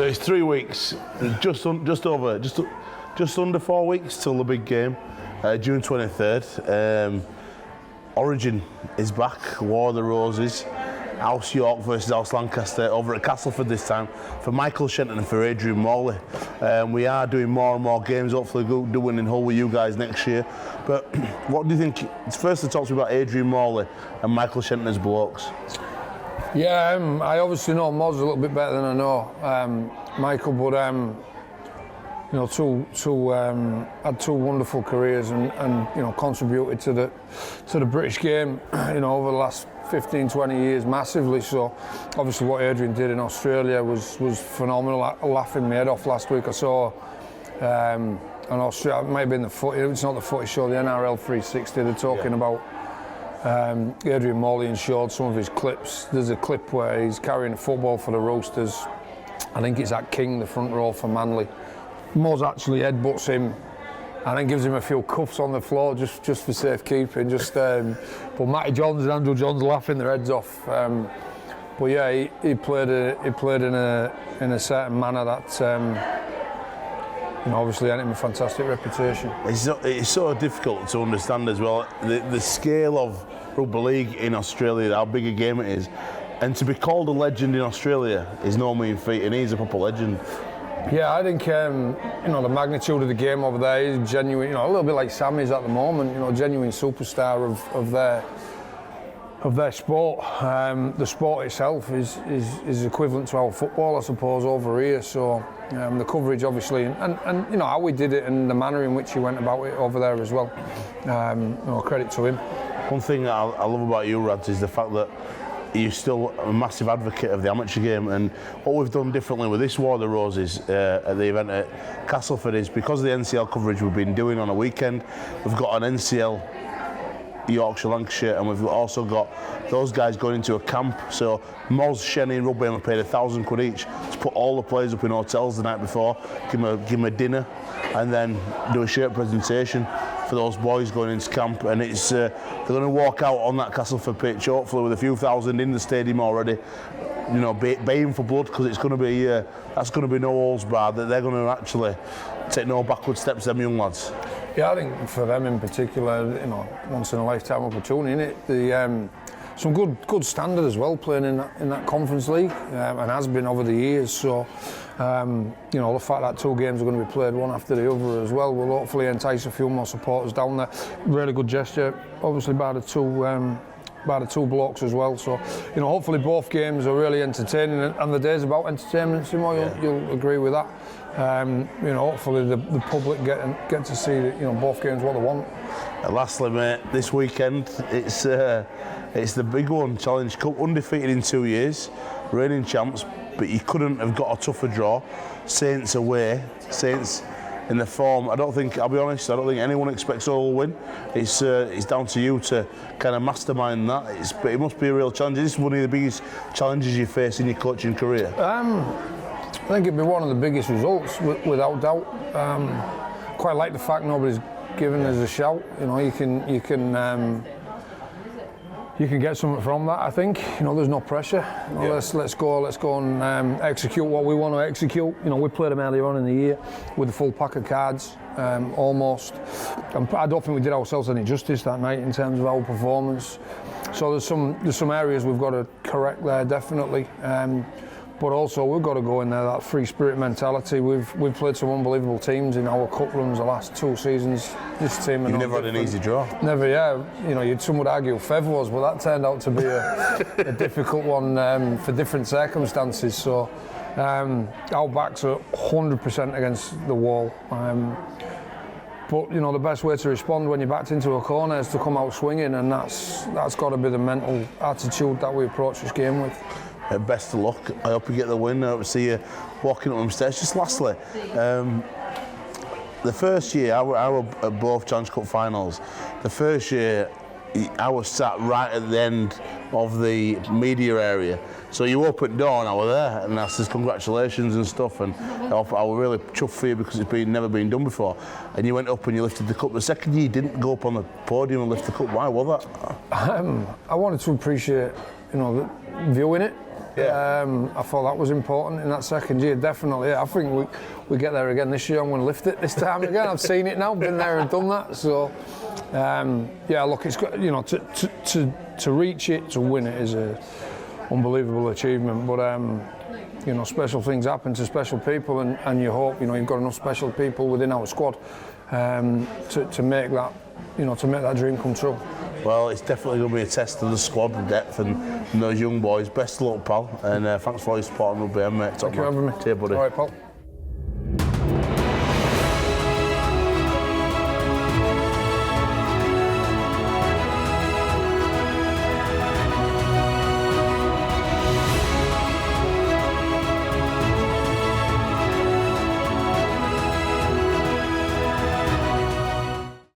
So it's 3 weeks, just under 4 weeks till the big game, June 23rd. Origin is back, War of the Roses, House York versus House Lancaster over at Castleford this time for Michael Shenton and for Adrian Morley. We are doing more and more games, hopefully doing in Hull with you guys next year. But what do you think? First, to talk to me about Adrian Morley and Michael Shenton as blokes. Yeah, I obviously know Moz a little bit better than I know Michael, but you know, had two wonderful careers and you know, contributed to the British game, you know, over the last 15-20 years massively. So obviously what Adrian did in Australia was phenomenal. Laughing my head off last week. I saw an Australia, it might have been the footy, it's not the footy show, the NRL 360, they're talking about Adrian Morley and showed some of his clips. There's a clip where he's carrying a football for the Roosters. I think it's at King, the front row for Manly. Moz actually headbutts him and then gives him a few cuffs on the floor just for safekeeping. But Matty Johns and Andrew Johns laughing their heads off. But yeah, he played in a certain manner that you know, obviously earned him a fantastic reputation. It's so difficult to understand as well the scale of rugby league in Australia, how big a game it is, and to be called a legend in Australia is no mean feat, and he's a proper legend. Yeah, I think you know, the magnitude of the game over there is genuine. You know, a little bit like Sammy's at the moment. You know, genuine superstar of their sport. The sport itself is equivalent to our football, I suppose, over here. So the coverage, obviously, and you know how we did it and the manner in which he went about it over there as well. You know, credit to him. One thing that I love about you, Rads, is the fact that you're still a massive advocate of the amateur game, and what we've done differently with this War of the Roses at the event at Castleford is because of the NCL coverage we've been doing on a weekend, we've got an NCL Yorkshire, Lancashire, and we've also got those guys going into a camp. So Moz, Shenny and Rugby have paid £1,000 each to put all the players up in hotels the night before, give them a dinner, and then do a shirt presentation for those boys going into camp. And it's they're going to walk out on that Castleford pitch, hopefully with a few thousand in the stadium already, you know, baying for blood, because it's going to be that's going to be no holds barred. That they're going to actually take no backward steps, them young lads. Yeah, I think for them in particular, you know, once in a lifetime opportunity, innit? Some good standard as well playing in that Conference League, and has been over the years. So, you know, the fact that 2 games are going to be played one after the other as well will hopefully entice a few more supporters down there. Really good gesture, obviously by the two blokes as well. So, you know, hopefully both games are really entertaining, and the day's about entertainment. Simo, you'll agree with that. You know, hopefully the public get to see, you know, both games what they want. Lastly, mate, this weekend it's the big one, Challenge Cup, undefeated in 2 years, reigning champs, but you couldn't have got a tougher draw. Saints away, Saints in the form. I'll be honest, I don't think anyone expects Hull will win. It's down to you to kind of mastermind that. But it must be a real challenge. This is one of the biggest challenges you face in your coaching career. I think it'd be one of the biggest results, without doubt. Quite like the fact nobody's given us a shout. You know, you can get something from that. I think, you know, there's no pressure. You know, let's go and execute what we want to execute. You know, we played them earlier on in the year with a full pack of cards, almost. And I don't think we did ourselves any justice that night in terms of our performance. So there's some areas we've got to correct there, definitely. But also we've got to go in there, that free spirit mentality. We've played some unbelievable teams in our cup runs the last 2 seasons. This team. You've never had an easy draw. Never, yeah. You know, some would argue Fev was, but that turned out to be a difficult one for different circumstances. So our backs are 100% against the wall. But you know, the best way to respond when you're backed into a corner is to come out swinging, and that's got to be the mental attitude that we approach this game with. Best of luck. I hope you get the win. I hope to see you walking up them stairs. Just lastly, the first year I were at both Challenge Cup finals. The first year I was sat right at the end of the media area. So you opened the door and I was there, and I said congratulations and stuff, and I was really chuffed for you because it's never been done before. And you went up and you lifted the cup. The second year you didn't go up on the podium and lift the cup. Why was that? I wanted to appreciate, you know, viewing it. I thought that was important in that second year, definitely. Yeah, I think we get there again this year. I'm going to lift it this time again. I've seen it now, been there and done that. So, yeah, look, it's got, you know, to reach it, to win it is a unbelievable achievement. But you know, special things happen to special people, and you hope, you know, you've got enough special people within our squad to make that, you know, to make that dream come true. Well, it's definitely going to be a test of the squad, the depth, and those young boys. Best of luck, pal, and thanks for all your support on Rugby, mate. Thank you for having me. Cheers, buddy. All right, pal.